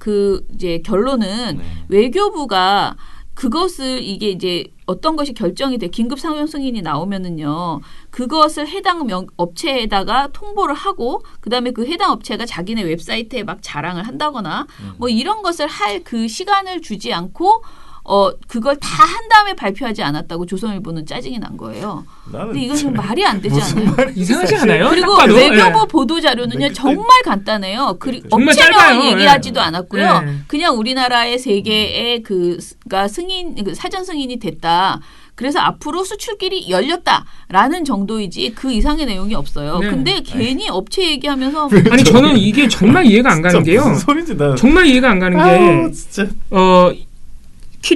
Speaker 2: 이제 결론은 외교부가 그것을 이게 이제 어떤 것이 결정이 돼 긴급 상용 승인이 나오면은요. 그것을 해당 업체에다가 통보를 하고 그다음에 그 해당 업체가 자기네 웹사이트에 막 자랑을 한다거나 뭐 이런 것을 할 그 시간을 주지 않고 그걸 다 한 다음에 발표하지 않았다고 조선일보는 짜증이 난 거예요. 근데 이건 좀 말이 안 되지 않아요?
Speaker 1: 이상하지 않아요?
Speaker 2: 그리고
Speaker 1: 딱 봐도,
Speaker 2: 외교부
Speaker 1: 예.
Speaker 2: 보도 자료는요 정말 간단해요.
Speaker 1: 정말
Speaker 2: 업체명은
Speaker 1: 짧아요.
Speaker 2: 얘기하지도 않았고요.
Speaker 1: 예.
Speaker 2: 그냥 우리나라의 세 개의 그가 사전 승인이 됐다. 그래서 앞으로 수출길이 열렸다라는 정도이지 그 이상의 내용이 없어요.
Speaker 1: 네.
Speaker 2: 근데 괜히 업체 얘기하면서
Speaker 1: 아니 저는 이게 정말 이해가 안 가는 게요.
Speaker 3: 무슨 소리인지 나.
Speaker 1: 정말 이해가 안 가는 게
Speaker 3: 진짜.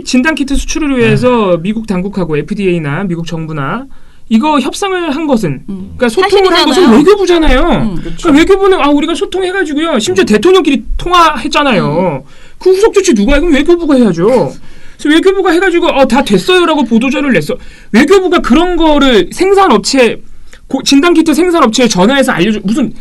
Speaker 1: 진단 키트 수출을 위해서 미국 당국하고 FDA나 미국 정부나 이거 협상을 한 것은 그러니까 소통을 한 것은
Speaker 2: 사실이잖아요.
Speaker 1: 외교부잖아요. 그러니까 외교부는 우리가 소통해가지고요. 심지어 대통령끼리 통화했잖아요. 그 후속 조치 누가 해? 그럼 외교부가 해야죠. 그래서 외교부가 해가지고 다 됐어요라고 보도자료를 냈어. 외교부가 그런 거를 생산업체 진단키트 생산업체에 전화해서 알려줘. 무슨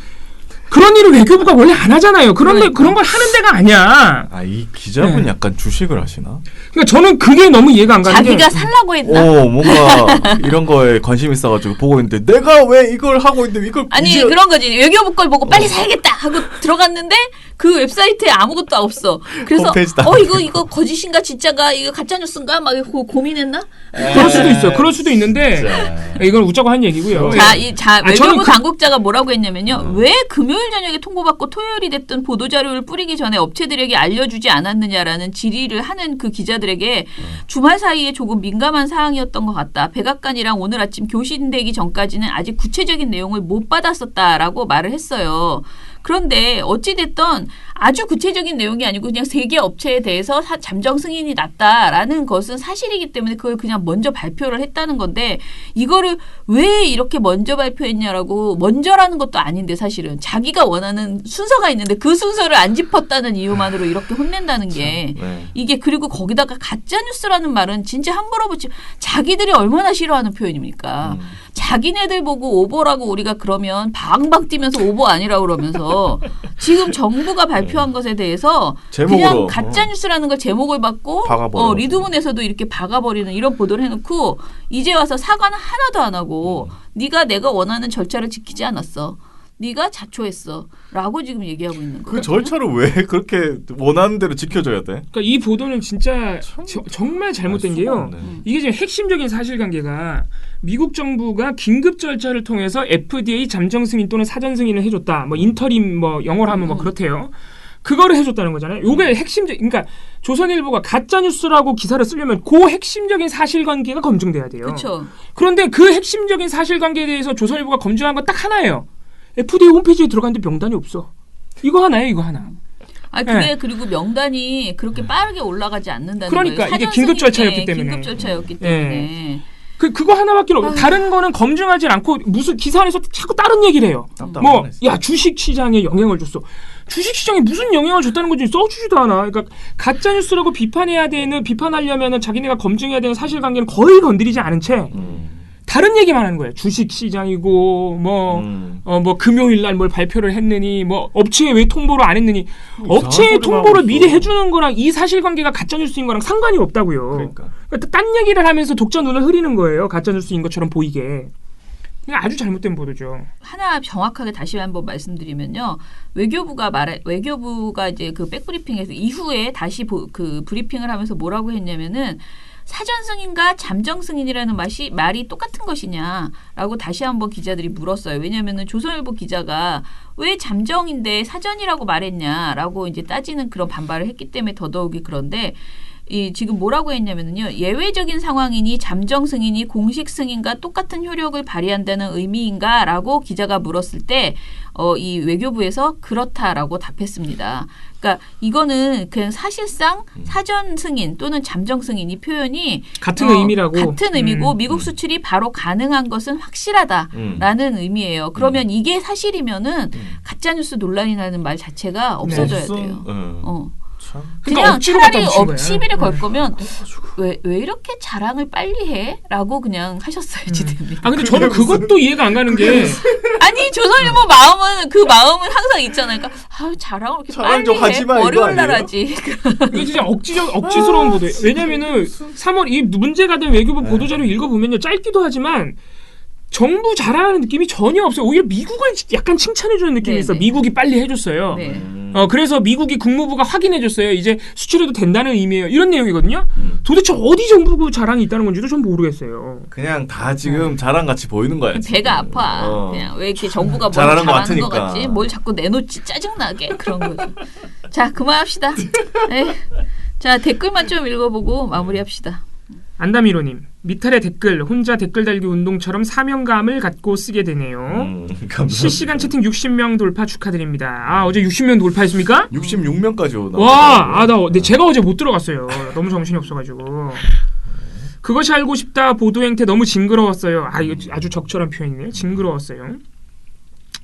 Speaker 1: 그런 일을 외교부가 원래 안 하잖아요. 그런 걸 하는 데가 아니야.
Speaker 3: 이 기자분
Speaker 1: 네.
Speaker 3: 약간 주식을 하시나?
Speaker 1: 그러니까 저는 그게 너무 이해가 안 가는 게
Speaker 2: 자기가 살라고 했나?
Speaker 3: 뭔가 이런 거에 관심 있어가지고 보고 있는데 내가 왜 이걸 하고 있는데 이걸
Speaker 2: 아니
Speaker 3: 이제
Speaker 2: 그런 거지. 외교부 걸 보고 빨리 사야겠다 하고 들어갔는데 그 웹사이트에 아무것도 없어. 그래서
Speaker 3: 홈페이지도
Speaker 2: 이거 거짓인가 진짜가 이거 가짜 뉴스인가 막 고민했나?
Speaker 1: 그럴 수도 있어요. 그럴 수도 있는데
Speaker 3: 진짜.
Speaker 1: 이건 웃자고 한 얘기고요.
Speaker 2: 외교부
Speaker 1: 저는
Speaker 2: 당국자가 뭐라고 했냐면요. 왜 금요일 저녁에 통보받고 토요일이 됐든 보도자료를 뿌리기 전에 업체들에게 알려주지 않았느냐라는 질의를 하는 그 기자들에게 주말 사이에 조금 민감한 사항이었던 것 같다. 백악관이랑 오늘 아침 교신되기 전까지는 아직 구체적인 내용을 못 받았었다라고 말을 했어요. 그런데 어찌됐든 아주 구체적인 내용이 아니고 그냥 세 개 업체에 대해서 잠정 승인이 났다라는 것은 사실이기 때문에 그걸 그냥 먼저 발표를 했다는 건데 이거를 왜 이렇게 먼저 발표했냐라고 먼저라는 것도 아닌데 사실은 자기가 원하는 순서가 있는데 그 순서를 안 짚었다는 이유만으로 이렇게 혼낸다는 게 이게 그리고 거기다가 가짜뉴스라는 말은 진짜 함부로 붙이 자기들이 얼마나 싫어하는 표현입니까? 자기네들 보고 오보라고 우리가 그러면 방방 뛰면서 오보 아니라고 그러면서 지금 정부가 발표한 것에 대해서 그냥 가짜뉴스라는 걸 제목을 받고 리드문에서도 이렇게 박아버리는 이런 보도를 해놓고 이제 와서 사과는 하나도 안 하고 내가 원하는 절차를 지키지 않았어. 네가 자초했어. 라고 지금 얘기하고 있는 거예요.
Speaker 3: 그 절차를 왜 그렇게 원하는 대로 지켜줘야 돼?
Speaker 1: 그러니까 이 보도는 진짜 정말 잘못된 게요. 이게 지금 핵심적인 사실관계가 미국 정부가 긴급 절차를 통해서 FDA 잠정 승인 또는 사전 승인을 해줬다. 뭐 인터림 뭐 영어로 하면 뭐 그렇대요. 그거를 해줬다는 거잖아요. 요게 그러니까 조선일보가 가짜 뉴스라고 기사를 쓰려면 그 핵심적인 사실관계가 검증돼야 돼요.
Speaker 2: 그렇죠.
Speaker 1: 그런데 그 핵심적인 사실관계에 대해서 조선일보가 검증한 건 딱 하나예요. FDA 홈페이지에 들어갔는데 명단이 없어. 이거 하나예요, 이거 하나.
Speaker 2: 그게 그리고 명단이 그렇게 빠르게 올라가지 않는다는
Speaker 1: 그러니까
Speaker 2: 거예요.
Speaker 1: 이게 긴급 절차였기 때문에.
Speaker 2: 긴급 절차였기 때문에.
Speaker 1: 그거 하나밖에 없어. 다른 거는 검증하지 않고 무슨 기사 안에서 자꾸 다른 얘기를 해요. 주식 시장에 영향을 줬어. 주식 시장에 무슨 영향을 줬다는 건지 써주지도 않아. 그러니까 가짜 뉴스라고 비판하려면은 자기네가 검증해야 되는 사실관계는 거의 건드리지 않은 채 다른 얘기만 하는 거예요. 주식 시장이고 금요일 날 뭘 발표를 했느니 업체에 왜 통보를 안 했느니 업체에 통보를 미리 해주는 거랑 이 사실관계가 가짜뉴스인 거랑 상관이 없다고요. 그러니까 딴 얘기를 하면서 독자 눈을 흐리는 거예요. 가짜뉴스인 것처럼 보이게. 아주 잘못된 보도죠.
Speaker 2: 하나 정확하게 다시 한번 말씀드리면요. 외교부가 이제 그 백브리핑에서 이후에 다시 그 브리핑을 하면서 뭐라고 했냐면은 사전 승인과 잠정 승인이라는 말이 똑같은 것이냐라고 다시 한번 기자들이 물었어요. 왜냐하면 조선일보 기자가 왜 잠정인데 사전이라고 말했냐라고 이제 따지는 그런 반발을 했기 때문에 더더욱이 그런데 지금 뭐라고 했냐면요. 예외적인 상황이니 잠정 승인이 공식 승인과 똑같은 효력을 발휘한다는 의미인가라고 기자가 물었을 때 이 외교부에서 그렇다라고 답했습니다. 그러니까 이거는 그냥 사실상 사전 승인 또는 잠정 승인 이 표현이
Speaker 1: 같은 의미라고.
Speaker 2: 같은 의미고 미국 수출이 바로 가능한 것은 확실하다라는 의미예요. 그러면 이게 사실이면은 가짜 뉴스 논란이 나는 말 자체가 없어져야 돼요.
Speaker 3: 참.
Speaker 2: 그냥
Speaker 1: 그러니까 억지로
Speaker 2: 차라리
Speaker 1: 갖다 붙인 거야.
Speaker 2: 시비를 걸 거면 왜 이렇게 자랑을 빨리 해? 라고 그냥 하셨어야지 됩니다.
Speaker 1: 아 근데 저는 그것도 이해가 안 가는 게
Speaker 2: 아니 조선일보 마음은 그 마음은 항상 있잖아요. 그러니까 자랑을 이렇게
Speaker 3: 자랑
Speaker 2: 빨리
Speaker 3: 좀
Speaker 2: 해.
Speaker 3: 하지 마, 이거
Speaker 2: 월요일 날
Speaker 3: 아니에요?
Speaker 2: 하지.
Speaker 1: 이게 진짜 억지스러운 보도예요. 왜냐면은 3월 이 문제가 된 외교부 보도자료 읽어보면요 짧기도 하지만 정부 자랑하는 느낌이 전혀 없어요. 오히려 미국을 약간 칭찬해주는 느낌이
Speaker 2: 네네.
Speaker 1: 있어. 미국이 빨리 해줬어요.
Speaker 2: 네.
Speaker 1: 그래서 미국이 국무부가 확인해줬어요. 이제 수출해도 된다는 의미예요. 이런 내용이거든요. 도대체 어디 정부 자랑이 있다는 건지도 전 모르겠어요.
Speaker 3: 그냥 다 지금 자랑같이 보이는 거야. 지금.
Speaker 2: 배가 아파. 그냥 왜 이렇게 정부가 뭘
Speaker 3: 잘하는 것
Speaker 2: 잘하는 것
Speaker 3: 같으니까.
Speaker 2: 같지? 뭘 자꾸 내놓지 짜증나게 그런 거죠. 자 그만합시다. 에이. 자 댓글만 좀 읽어보고 마무리합시다.
Speaker 1: 안다미로님 미탈의 댓글 혼자 댓글 달기 운동처럼 사명감을 갖고 쓰게 되네요.
Speaker 3: 감사합니다.
Speaker 1: 실시간 채팅 60명 돌파 축하드립니다. 아 어제 60명 돌파했습니까?
Speaker 3: 66명까지
Speaker 1: 와, 네, 제가 어제 못 들어갔어요. 너무 정신이 없어가지고. 그것이 알고 싶다 보도 행태 너무 징그러웠어요. 아 이거 아주 적절한 표현이네요. 징그러웠어요.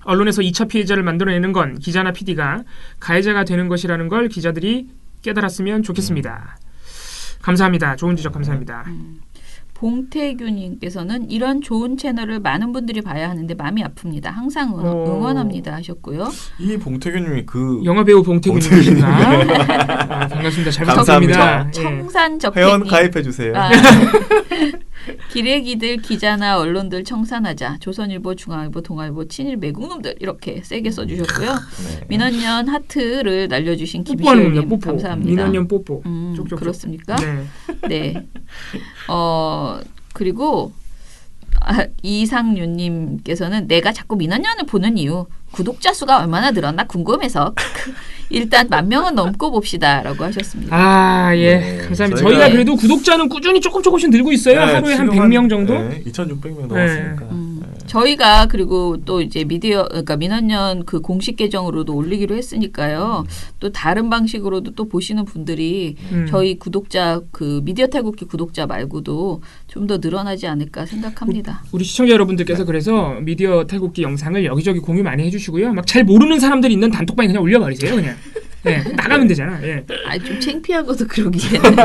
Speaker 1: 언론에서 2차 피해자를 만들어내는 건 기자나 PD가 가해자가 되는 것이라는 걸 기자들이 깨달았으면 좋겠습니다. 감사합니다. 좋은 지적 감사합니다.
Speaker 2: 봉태규님께서는 이런 좋은 채널을 많은 분들이 봐야 하는데 마음이 아픕니다. 항상 응원합니다 하셨고요.
Speaker 3: 이 봉태규님이 그
Speaker 1: 영화배우 봉태규님이신가? 아, 반갑습니다. 잘 부탁드립니다. 예.
Speaker 2: 청산적폐님.
Speaker 3: 회원 가입해 주세요.
Speaker 2: 기레기들 기자나 언론들 청산하자. 조선일보, 중앙일보, 동아일보, 친일 매국놈들 이렇게 세게 써주셨고요.
Speaker 3: 네.
Speaker 2: 민원연 하트를 날려주신
Speaker 1: 뽀뽀하는 겁니다.
Speaker 2: 김시현님
Speaker 1: 뽀뽀.
Speaker 2: 감사합니다.
Speaker 1: 민원연 뽀뽀. 쪽쪽쪽.
Speaker 2: 그렇습니까?
Speaker 1: 네.
Speaker 2: 네. 그리고 이상윤님께서는 내가 자꾸 민원연을 보는 이유 구독자 수가 얼마나 늘었나 궁금해서 일단 10,000명은 넘고 봅시다라고 하셨습니다.
Speaker 1: 아, 예.
Speaker 3: 네,
Speaker 1: 감사합니다.
Speaker 3: 저희가-
Speaker 1: 저희가 그래도 구독자는 꾸준히 조금씩 늘고 있어요. 하루에 한
Speaker 3: 지금
Speaker 1: 100명 정도?
Speaker 3: 네, 2,600명 넘었으니까.
Speaker 2: 저희가 그리고 또 이제 그러니까 민원연 그 공식 계정으로도 올리기로 했으니까요. 또 다른 방식으로도 또 보시는 분들이 저희 구독자 그 미디어 탈곡기 구독자 말고도 좀 더 늘어나지 않을까 생각합니다.
Speaker 1: 우리 시청자 여러분들께서 그래서 미디어 탈곡기 영상을 여기저기 공유 많이 해주시고요. 막 잘 모르는 사람들이 있는 단톡방에 그냥 올려버리세요. 그냥. 네, 나가면 되잖아. 예.
Speaker 2: 좀 창피하고도 그러긴 했네.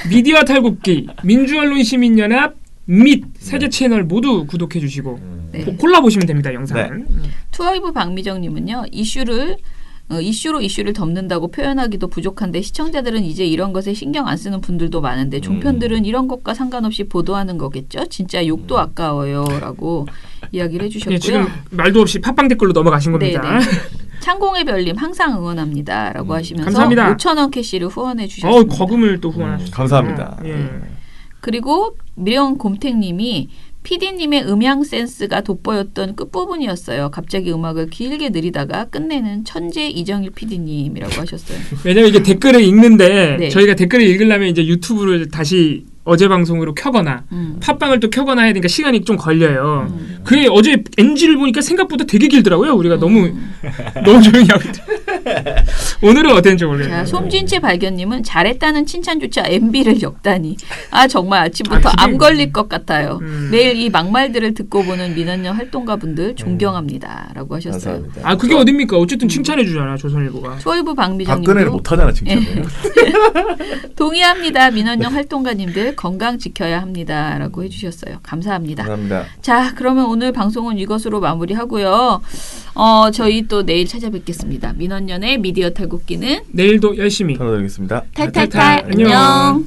Speaker 1: 미디어 탈곡기, 민주언론 시민연합, 및 세계 채널 모두 구독해 주시고
Speaker 2: 네.
Speaker 1: 골라 보시면 됩니다. 영상은.
Speaker 2: 투어이브 박미정님은요. 이슈로 이슈를 덮는다고 표현하기도 부족한데 시청자들은 이제 이런 것에 신경 안 쓰는 분들도 많은데 종편들은 이런 것과 상관없이 보도하는 거겠죠? 진짜 욕도 아까워요라고 이야기를 해주셨고요.
Speaker 1: 예, 지금 말도 없이 팟빵 댓글로 넘어가신 겁니다.
Speaker 2: 네네. 창공의 별님 항상 응원합니다라고 하시면서
Speaker 1: 감사합니다.
Speaker 2: 5,000원 캐시를 후원해 주셨습니다.
Speaker 1: 거금을 또 후원하셨습니다.
Speaker 3: 감사합니다.
Speaker 1: 예.
Speaker 2: 그리고 미령곰탱님이 PD님의 음향 센스가 돋보였던 끝부분이었어요. 갑자기 음악을 길게 느리다가 끝내는 천재 이정일 PD님이라고 하셨어요.
Speaker 1: 왜냐면 이게 댓글을 읽는데
Speaker 2: 네.
Speaker 1: 저희가 댓글을 읽으려면 이제 유튜브를 다시 어제 방송으로 켜거나 팟빵을 또 켜거나 해야 되니까 시간이 좀 걸려요. 그게 어제 NG를 보니까 생각보다 되게 길더라고요. 우리가 너무 조용히 하고 있더라고요. 오늘은 어땠는지 모르겠어요.
Speaker 2: 자, 솜진채 발견님은 잘했다는 칭찬조차 MB를 역다니. 아 정말 아침부터
Speaker 1: 그게-
Speaker 2: 암 걸릴 것 같아요. 매일 이 막말들을 듣고 보는 민원연 활동가분들 존경합니다라고 하셨어요.
Speaker 3: 감사합니다.
Speaker 1: 아 그게 어딥니까? 어쨌든 칭찬해 주잖아 조선일보가.
Speaker 2: 초이부
Speaker 3: 박근혜를
Speaker 2: 박미정님도
Speaker 3: 못하잖아 칭찬을.
Speaker 2: 동의합니다. 민원연 활동가님들 건강 지켜야 합니다라고 해주셨어요. 감사합니다.
Speaker 3: 감사합니다.
Speaker 2: 자, 그러면 오늘 방송은 이것으로 마무리하고요. 저희 또 내일 찾아뵙겠습니다. 민원연의 미디어 탈곡기는
Speaker 1: 내일도 열심히.
Speaker 3: 전화드리겠습니다.
Speaker 2: 탈탈탈
Speaker 1: 안녕.
Speaker 2: 안녕.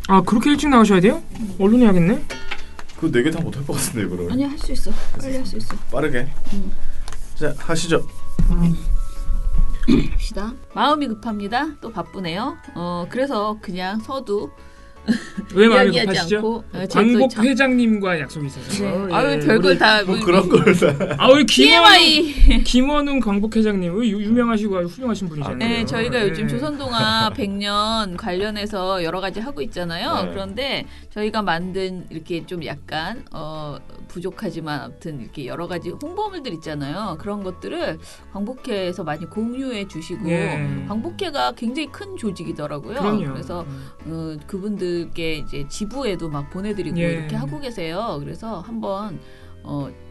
Speaker 1: 아 그렇게 일찍 나오셔야 돼요? 언론이 하겠네.
Speaker 3: 그 4개 다 못할 것 같은데 이거를.
Speaker 2: 아니야, 할 수 있어. 빨리 할 수 있어.
Speaker 3: 빠르게. 자 하시죠.
Speaker 2: 합시다. 마음이 급합니다. 또 바쁘네요. 그래서 그냥 서두
Speaker 1: 왜 마음이
Speaker 2: 이야기하지
Speaker 1: 급하시죠?
Speaker 2: 않고
Speaker 1: 광복 회장님과 약속이 있어서.
Speaker 2: 네. 아유 별걸 다
Speaker 3: 뭐 그런 걸 다.
Speaker 1: 아 우리
Speaker 2: TMI.
Speaker 1: 김원웅 광복 회장님 유명하시고 아주 훌륭하신 분이잖아요.
Speaker 2: 네, 저희가
Speaker 1: 네.
Speaker 2: 요즘 조선동화 100년 관련해서 여러 가지 하고 있잖아요.
Speaker 3: 네.
Speaker 2: 그런데 저희가 만든 이렇게 좀 약간 부족하지만 아무튼 이렇게 여러 가지 홍보물들 있잖아요. 그런 것들을 광복회에서 많이 공유해 주시고
Speaker 1: 예.
Speaker 2: 광복회가 굉장히 큰 조직이더라고요.
Speaker 1: 그럼요.
Speaker 2: 그래서 그분들께 이제 지부에도 막 보내드리고
Speaker 1: 예.
Speaker 2: 이렇게 하고 계세요. 그래서 한번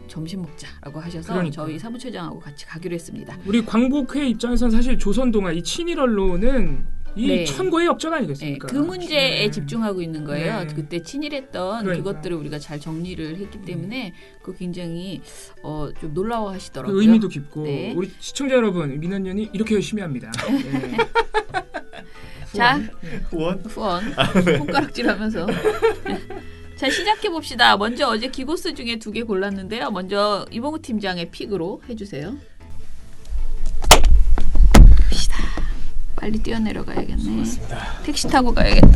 Speaker 2: 점심 먹자라고 하셔서
Speaker 1: 그러니까.
Speaker 2: 저희 사무처장하고 같이 가기로 했습니다.
Speaker 1: 우리 광복회 입장에서는 사실 조선동화 이 친일 언론은 이
Speaker 2: 네.
Speaker 1: 천거의 역적
Speaker 2: 네,
Speaker 1: 아니겠습니까?
Speaker 2: 그 문제에
Speaker 1: 네.
Speaker 2: 집중하고 있는 거예요.
Speaker 1: 네.
Speaker 2: 그때 친일했던
Speaker 1: 그러니까.
Speaker 2: 그것들을 우리가 잘 정리를 했기 때문에 그거 굉장히 좀 놀라워하시더라고요.
Speaker 1: 그 의미도 깊고
Speaker 2: 네.
Speaker 1: 우리 시청자 여러분 민원연이 이렇게 열심히 합니다. 네.
Speaker 2: 자,
Speaker 3: 후원?
Speaker 2: 후원 손가락질하면서 자 시작해 봅시다. 먼저 어제 기고스 중에 2개 골랐는데요. 먼저 이봉우 팀장의 픽으로 해주세요. 봅시다. 빨리 뛰어내려 가야겠네. 택시 타고 가야겠다.